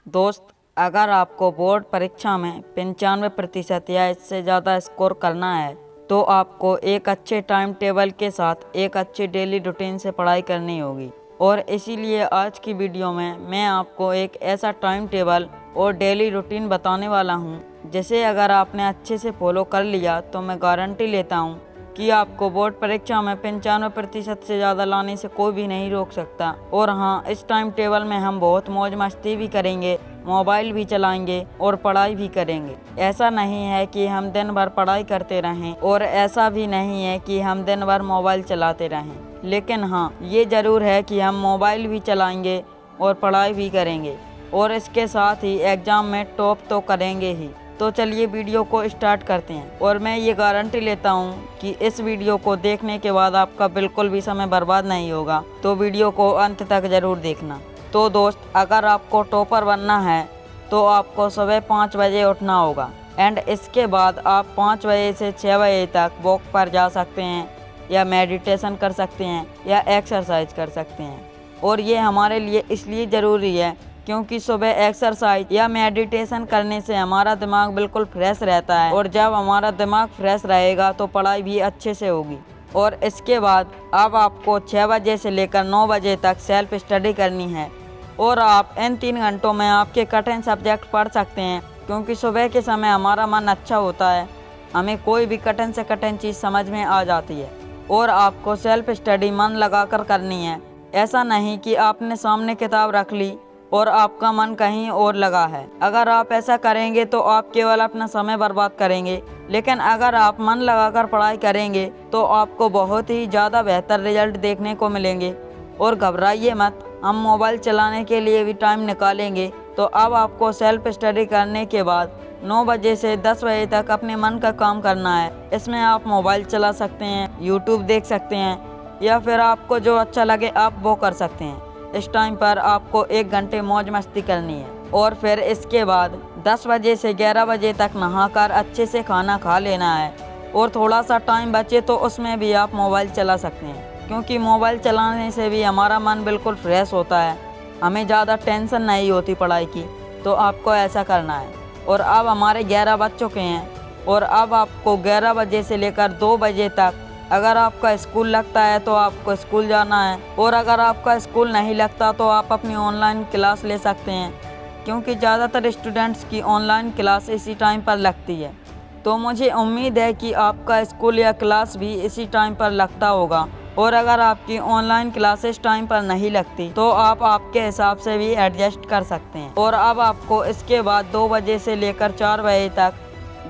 दोस्त, अगर आपको बोर्ड परीक्षा में 95% या इससे ज़्यादा स्कोर करना है तो आपको एक अच्छे टाइम टेबल के साथ एक अच्छी डेली रूटीन से पढ़ाई करनी होगी। और इसीलिए आज की वीडियो में मैं आपको एक ऐसा टाइम टेबल और डेली रूटीन बताने वाला हूं, जिसे अगर आपने अच्छे से फॉलो कर लिया तो मैं गारंटी लेता हूं कि आपको बोर्ड परीक्षा में 95% से ज़्यादा लाने से कोई भी नहीं रोक सकता। और हाँ, इस टाइम टेबल में हम बहुत मौज मस्ती भी करेंगे, मोबाइल भी चलाएंगे और पढ़ाई भी करेंगे। ऐसा नहीं है कि हम दिन भर पढ़ाई करते रहें और ऐसा भी नहीं है कि हम दिन भर मोबाइल चलाते रहें, लेकिन हाँ, ये ज़रूर है कि हम मोबाइल भी चलाएंगे और पढ़ाई भी करेंगे और इसके साथ ही एग्ज़ाम में टॉप तो करेंगे ही। तो चलिए वीडियो को स्टार्ट करते हैं। और मैं ये गारंटी लेता हूँ कि इस वीडियो को देखने के बाद आपका बिल्कुल भी समय बर्बाद नहीं होगा, तो वीडियो को अंत तक ज़रूर देखना। तो दोस्त, अगर आपको टॉपर बनना है तो आपको सुबह 5 बजे उठना होगा एंड इसके बाद आप 5 बजे से 6 बजे तक वॉक पर जा सकते हैं या मेडिटेशन कर सकते हैं या एक्सरसाइज कर सकते हैं। और ये हमारे लिए इसलिए ज़रूरी है क्योंकि सुबह एक्सरसाइज या मेडिटेशन करने से हमारा दिमाग बिल्कुल फ्रेश रहता है और जब हमारा दिमाग फ्रेश रहेगा तो पढ़ाई भी अच्छे से होगी। और इसके बाद अब आपको 6 बजे से लेकर 9 बजे तक सेल्फ स्टडी करनी है और आप इन 3 घंटों में आपके कठिन सब्जेक्ट पढ़ सकते हैं, क्योंकि सुबह के समय हमारा मन अच्छा होता है, हमें कोई भी कठिन से कठिन चीज़ समझ में आ जाती है। और आपको सेल्फ स्टडी मन लगाकर करनी है। ऐसा नहीं कि आपने सामने किताब रख ली और आपका मन कहीं और लगा है। अगर आप ऐसा करेंगे तो आप केवल अपना समय बर्बाद करेंगे, लेकिन अगर आप मन लगाकर पढ़ाई करेंगे तो आपको बहुत ही ज़्यादा बेहतर रिजल्ट देखने को मिलेंगे। और घबराइए मत, हम मोबाइल चलाने के लिए भी टाइम निकालेंगे। तो अब आपको सेल्फ स्टडी करने के बाद 9 बजे से 10 बजे तक अपने मन का काम करना है। इसमें आप मोबाइल चला सकते हैं, यूट्यूब देख सकते हैं या फिर आपको जो अच्छा लगे आप वो कर सकते हैं। इस टाइम पर आपको 1 घंटे मौज मस्ती करनी है और फिर इसके बाद 10 बजे से 11 बजे तक नहाकर अच्छे से खाना खा लेना है। और थोड़ा सा टाइम बचे तो उसमें भी आप मोबाइल चला सकते हैं, क्योंकि मोबाइल चलाने से भी हमारा मन बिल्कुल फ्रेश होता है, हमें ज़्यादा टेंशन नहीं होती पढ़ाई की। तो आपको ऐसा करना है। और अब हमारे 11 बज चुके हैं और अब आपको 11 बजे से लेकर 2 बजे तक अगर आपका स्कूल लगता है तो आपको स्कूल जाना है, और अगर आपका स्कूल नहीं लगता तो आप अपनी ऑनलाइन क्लास ले सकते हैं, क्योंकि ज़्यादातर स्टूडेंट्स की ऑनलाइन क्लास इसी टाइम पर लगती है। तो मुझे उम्मीद है कि आपका स्कूल या क्लास भी इसी टाइम पर लगता होगा। और अगर आपकी ऑनलाइन क्लास इस टाइम पर नहीं लगती तो आप आपके हिसाब से भी एडजस्ट कर सकते हैं। और अब आपको इसके बाद 2 बजे से लेकर 4 बजे तक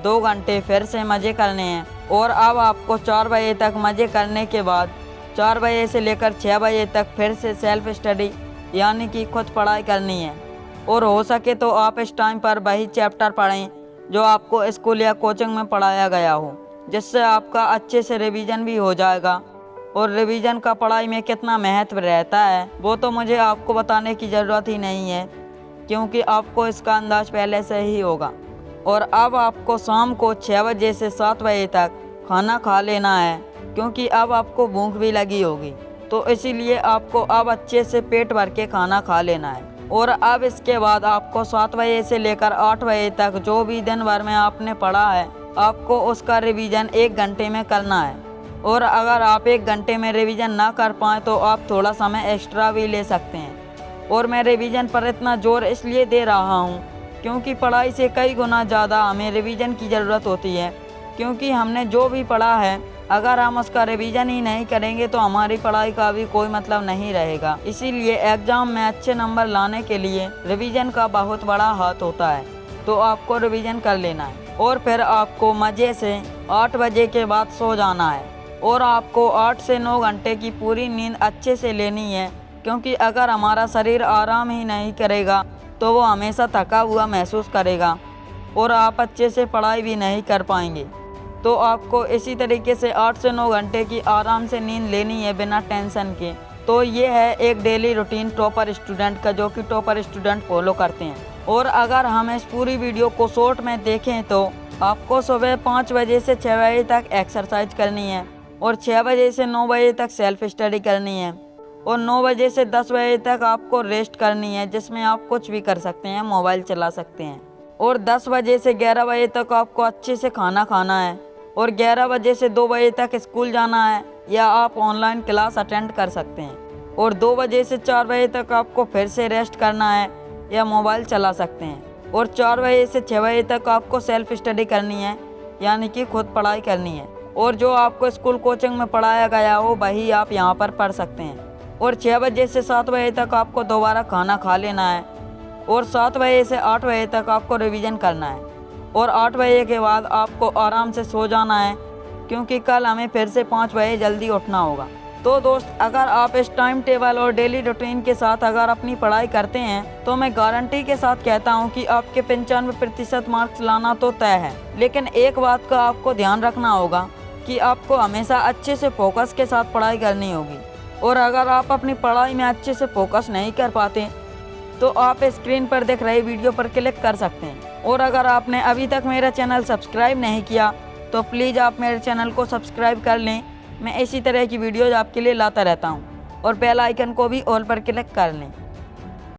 2 घंटे फिर से मज़े करने हैं। और अब आपको 4 बजे तक मज़े करने के बाद 4 बजे से लेकर 6 बजे तक फिर से सेल्फ स्टडी यानी कि खुद पढ़ाई करनी है। और हो सके तो आप इस टाइम पर वही चैप्टर पढ़ें जो आपको स्कूल या कोचिंग में पढ़ाया गया हो, जिससे आपका अच्छे से रिवीजन भी हो जाएगा। और रिवीजन का पढ़ाई में कितना महत्व रहता है वो तो मुझे आपको बताने की ज़रूरत ही नहीं है, क्योंकि आपको इसका अंदाज़ पहले से ही होगा। और अब आपको शाम को 6 बजे से 7 बजे तक खाना खा लेना है, क्योंकि अब आपको भूख भी लगी होगी, तो इसीलिए आपको अब अच्छे से पेट भर के खाना खा लेना है। और अब इसके बाद आपको 7 बजे से लेकर 8 बजे तक जो भी दिन भर में आपने पढ़ा है आपको उसका रिवीजन 1 घंटे में करना है। और अगर आप 1 घंटे में रिवीजन ना कर पाएँ तो आप थोड़ा समय एक्स्ट्रा भी ले सकते हैं। और मैं रिवीजन पर इतना जोर इसलिए दे रहा हूँ क्योंकि पढ़ाई से कई गुना ज़्यादा हमें रिवीजन की ज़रूरत होती है, क्योंकि हमने जो भी पढ़ा है अगर हम उसका रिवीजन ही नहीं करेंगे तो हमारी पढ़ाई का भी कोई मतलब नहीं रहेगा। इसीलिए एग्ज़ाम में अच्छे नंबर लाने के लिए रिवीजन का बहुत बड़ा हाथ होता है। तो आपको रिवीजन कर लेना है और फिर आपको मज़े से 8 बजे के बाद सो जाना है। और आपको 8 से 9 घंटे की पूरी नींद अच्छे से लेनी है, क्योंकि अगर हमारा शरीर आराम ही नहीं करेगा तो वो हमेशा थका हुआ महसूस करेगा और आप अच्छे से पढ़ाई भी नहीं कर पाएंगे। तो आपको इसी तरीके से 8 से 9 घंटे की आराम से नींद लेनी है बिना टेंशन के। तो ये है एक डेली रूटीन टॉपर स्टूडेंट का, जो कि टॉपर स्टूडेंट फॉलो करते हैं। और अगर हम इस पूरी वीडियो को शॉर्ट में देखें तो आपको सुबह 5 बजे से 6 बजे तक एक्सरसाइज करनी है और 6 बजे से 9 बजे तक सेल्फ स्टडी करनी है। और 9 बजे से 10 बजे तक आपको रेस्ट करनी है, जिसमें आप कुछ भी कर सकते हैं, मोबाइल चला सकते हैं। और 10 बजे से 11 बजे तक आपको अच्छे से खाना खाना है और 11 बजे से 2 बजे तक स्कूल जाना है या आप ऑनलाइन क्लास अटेंड कर सकते हैं। और 2 बजे से 4 बजे तक आपको फिर से रेस्ट करना है या मोबाइल चला सकते हैं। और 4 बजे से 6 बजे तक आपको सेल्फ स्टडी करनी है, यानी कि खुद पढ़ाई करनी है। और जो आपको स्कूल कोचिंग में पढ़ाया गया हो वही आप यहाँ पर पढ़ सकते हैं। और 6 बजे से 7 बजे तक आपको दोबारा खाना खा लेना है और 7 बजे से 8 बजे तक आपको रिवीजन करना है। और 8 बजे के बाद आपको आराम से सो जाना है, क्योंकि कल हमें फिर से 5 बजे जल्दी उठना होगा। तो दोस्त, अगर आप इस टाइम टेबल और डेली रूटीन के साथ अगर अपनी पढ़ाई करते हैं तो मैं गारंटी के साथ कहता हूं कि आपके 95% मार्क्स लाना तो तय है। लेकिन एक बात का आपको ध्यान रखना होगा कि आपको हमेशा अच्छे से फोकस के साथ पढ़ाई करनी होगी। और अगर आप अपनी पढ़ाई में अच्छे से फोकस नहीं कर पाते तो आप स्क्रीन पर दिख रही वीडियो पर क्लिक कर सकते हैं। और अगर आपने अभी तक मेरा चैनल सब्सक्राइब नहीं किया तो प्लीज़ आप मेरे चैनल को सब्सक्राइब कर लें। मैं इसी तरह की वीडियोज़ आपके लिए लाता रहता हूँ। और बेल आइकन को भी ऑल पर क्लिक कर लें।